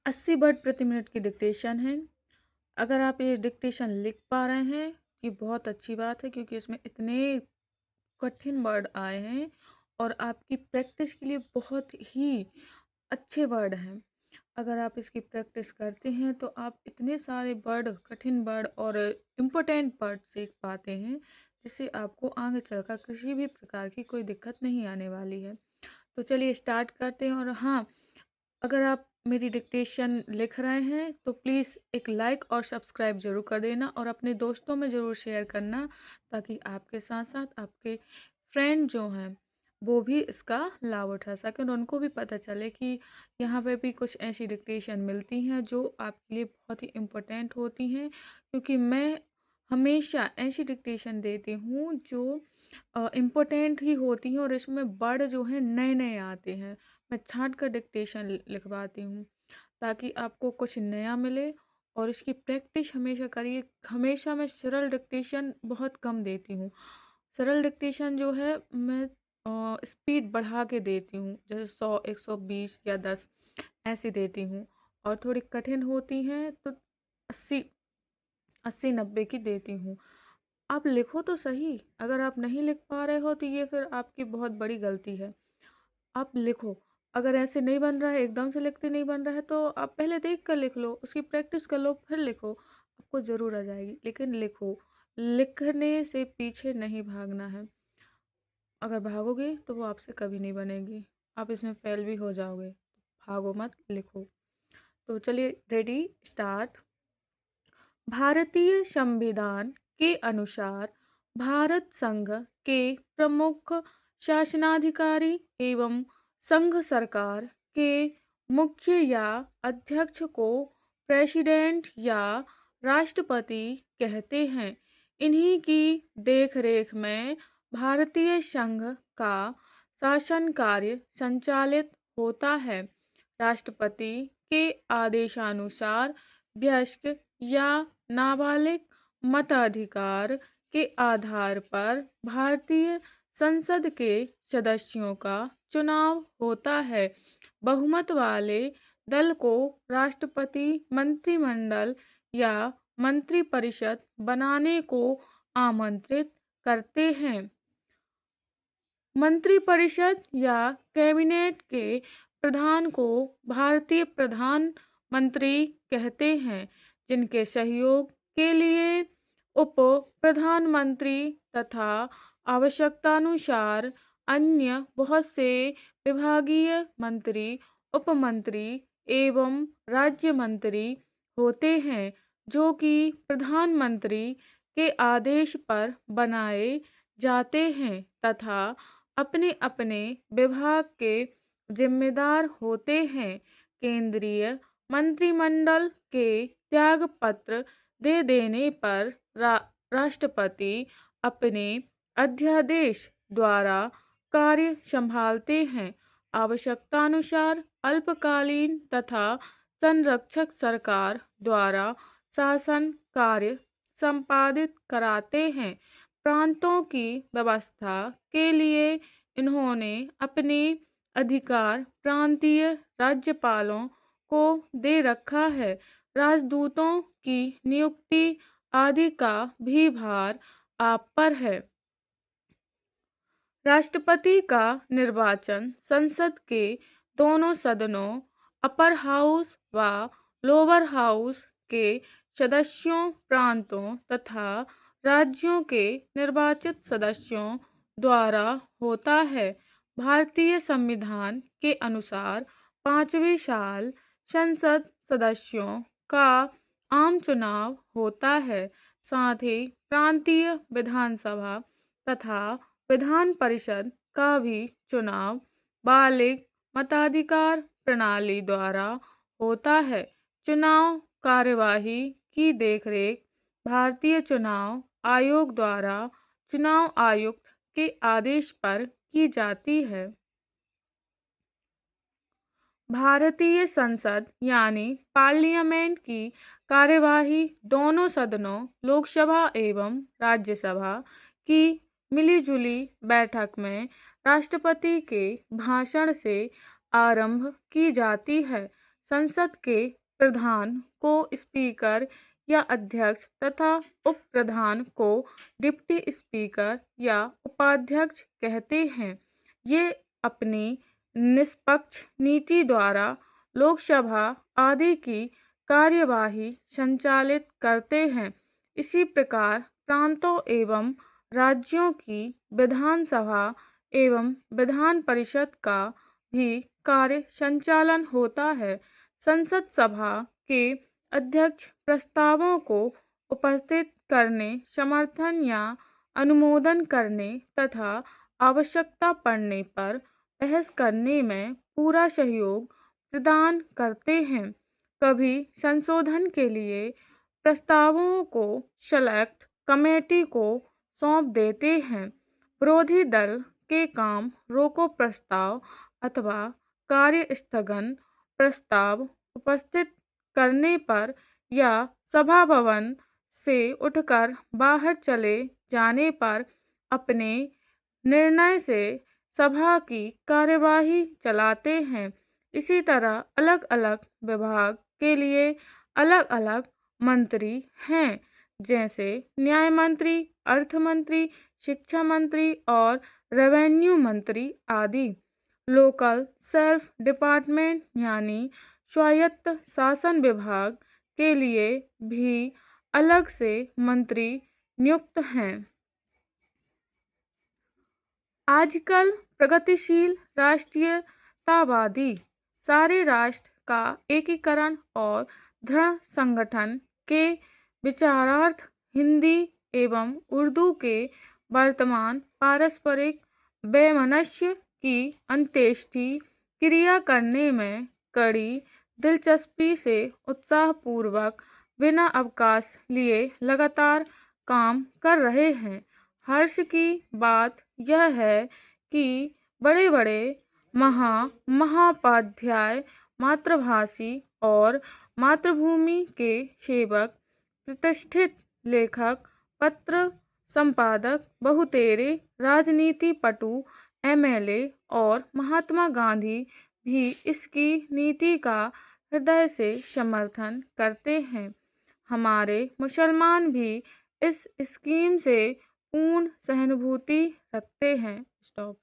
80 word प्रति minute की dictation है। अगर आप ये डिक्टेशन लिख पा रहे हैं, ये बहुत अच्छी बात है क्योंकि इसमें इतने कठिन वर्ड आए हैं और आपकी प्रैक्टिस के लिए बहुत ही अच्छे वर्ड हैं। अगर आप इसकी प्रैक्टिस करते हैं तो आप इतने सारे वर्ड, कठिन वर्ड और इम्पोर्टेंट वर्ड सीख पाते हैं, जिससे आपको आगे चलकर किसी भी प्रकार की कोई दिक्कत नहीं आने वाली है। तो चलिए स्टार्ट करते हैं। और हाँ, अगर आप मेरी डिक्टेशन लिख रहे हैं तो प्लीज़ एक लाइक और सब्सक्राइब ज़रूर कर देना और अपने दोस्तों में ज़रूर शेयर करना, ताकि आपके साथ साथ आपके फ्रेंड जो हैं वो भी इसका लाभ उठा सकें और उनको भी पता चले कि यहाँ पे भी कुछ ऐसी डिक्टेशन मिलती हैं जो आपके लिए बहुत ही इम्पोर्टेंट होती हैं, क्योंकि मैं हमेशा ऐसी डिक्टेशन देती हूँ जो इम्पोर्टेंट ही होती हैं और इसमें वर्ड जो हैं नए नए आते हैं। मैं छाँट कर डिक्टेशन लिखवाती हूँ ताकि आपको कुछ नया मिले और इसकी प्रैक्टिस हमेशा करिए। हमेशा मैं सरल डिक्टेशन बहुत कम देती हूँ। सरल डिक्टेशन जो है मैं स्पीड बढ़ा के देती हूँ, जैसे 100, 120 या 10 ऐसी देती हूँ। और थोड़ी कठिन होती हैं तो 80, 80-90 की देती हूँ। आप लिखो तो सही। अगर आप नहीं लिख पा रहे हो तो ये फिर आपकी बहुत बड़ी गलती है। आप लिखो। अगर ऐसे नहीं बन रहा है, एकदम से लिखते नहीं बन रहा है, तो आप पहले देख कर लिख लो, उसकी प्रैक्टिस कर लो, फिर लिखो। आपको ज़रूर आ जाएगी, लेकिन लिखो। लिखने से पीछे नहीं भागना है। अगर भागोगे तो वो आपसे कभी नहीं बनेगी। आप इसमें फेल भी हो जाओगे। भागो मत, लिखो। तो चलिए, रेडी, स्टार्ट। भारतीय संविधान के अनुसार भारत संघ के प्रमुख शासनाधिकारी एवं संघ सरकार के मुख्य या अध्यक्ष को प्रेसिडेंट या राष्ट्रपति कहते हैं। इन्हीं की देखरेख में भारतीय संघ का शासन कार्य संचालित होता है। राष्ट्रपति के आदेशानुसार वयस्क या नाबालिग मताधिकार के आधार पर भारतीय संसद के सदस्यों का चुनाव होता है। बहुमत वाले दल को राष्ट्रपति मंत्रिमंडल या मंत्रिपरिषद बनाने को आमंत्रित करते हैं। मंत्रिपरिषद या कैबिनेट के प्रधान को भारतीय प्रधानमंत्री कहते हैं, जिनके सहयोग के लिए उप प्रधानमंत्री तथा आवश्यकतानुसार अन्य बहुत से विभागीय मंत्री, उपमंत्री एवं राज्य मंत्री होते हैं, जो कि प्रधानमंत्री के आदेश पर बनाए जाते हैं तथा अपने अपने विभाग के जिम्मेदार होते हैं। केंद्रीय मंत्रिमंडल के त्यागपत्र दे देने पर राष्ट्रपति अपने अध्यादेश द्वारा कार्य संभालते हैं। आवश्यकतानुसार अल्पकालीन तथा संरक्षक सरकार द्वारा शासन कार्य संपादित कराते हैं। प्रांतों की व्यवस्था के लिए इन्होंने अपने अधिकार प्रांतीय राज्यपालों को दे रखा है। राजदूतों की नियुक्ति आदि का भी भार आप पर है। राष्ट्रपति का निर्वाचन संसद के दोनों सदनों, अपर हाउस व लोअर हाउस के सदस्यों, प्रांतों तथा राज्यों के निर्वाचित सदस्यों द्वारा होता है। भारतीय संविधान के अनुसार 5वें साल संसद सदस्यों का आम चुनाव होता है। साथ ही प्रांतीय विधानसभा तथा विधान परिषद का भी चुनाव बालिग मताधिकार प्रणाली द्वारा होता है। चुनाव कार्यवाही की देखरेख भारतीय चुनाव आयोग द्वारा चुनाव आयुक्त के आदेश पर की जाती है। भारतीय संसद यानी पार्लियामेंट की कार्यवाही दोनों सदनों, लोकसभा एवं राज्यसभा की मिलीजुली बैठक में राष्ट्रपति के भाषण से आरंभ की जाती है। संसद के प्रधान को स्पीकर या अध्यक्ष तथा उप प्रधान को डिप्टी स्पीकर या उपाध्यक्ष कहते हैं। ये अपनी निष्पक्ष नीति द्वारा लोकसभा आदि की कार्यवाही संचालित करते हैं। इसी प्रकार प्रांतों एवं राज्यों की विधानसभा एवं विधान परिषद का भी कार्य संचालन होता है। संसद सभा के अध्यक्ष प्रस्तावों को उपस्थित करने, समर्थन या अनुमोदन करने तथा आवश्यकता पड़ने पर बहस करने में पूरा सहयोग प्रदान करते हैं। कभी संशोधन के लिए प्रस्तावों को सेलेक्ट कमेटी को सौंप देते हैं। विरोधी दल के काम रोको प्रस्ताव अथवा कार्य स्थगन प्रस्ताव उपस्थित करने पर या सभा भवन से उठकर बाहर चले जाने पर अपने निर्णय से सभा की कार्यवाही चलाते हैं। इसी तरह अलग अलग विभाग के लिए अलग अलग मंत्री हैं, जैसे न्याय मंत्री, अर्थ मंत्री, शिक्षा मंत्री और रेवेन्यू मंत्री आदि। लोकल सेल्फ डिपार्टमेंट यानी स्वायत्त शासन विभाग के लिए भी अलग से मंत्री नियुक्त हैं। आजकल प्रगतिशील राष्ट्रीयतावादी सारे राष्ट्र का एकीकरण और दृढ़ संगठन के विचारार्थ हिंदी एवं उर्दू के वर्तमान पारस्परिक वैमनस्य की अंत्येष्टि क्रिया करने में कड़ी दिलचस्पी से उत्साहपूर्वक बिना अवकाश लिए लगातार काम कर रहे हैं। हर्ष की बात यह है कि बड़े बड़े महाोपाध्याय, मातृभाषी और मातृभूमि के सेवक, प्रतिष्ठित लेखक, पत्र संपादक, बहुतेरे राजनीति पटु, एमएलए और महात्मा गांधी भी इसकी नीति का हृदय से समर्थन करते हैं। हमारे मुसलमान भी इस स्कीम से पूर्ण सहानुभूति रखते हैं। स्टॉप।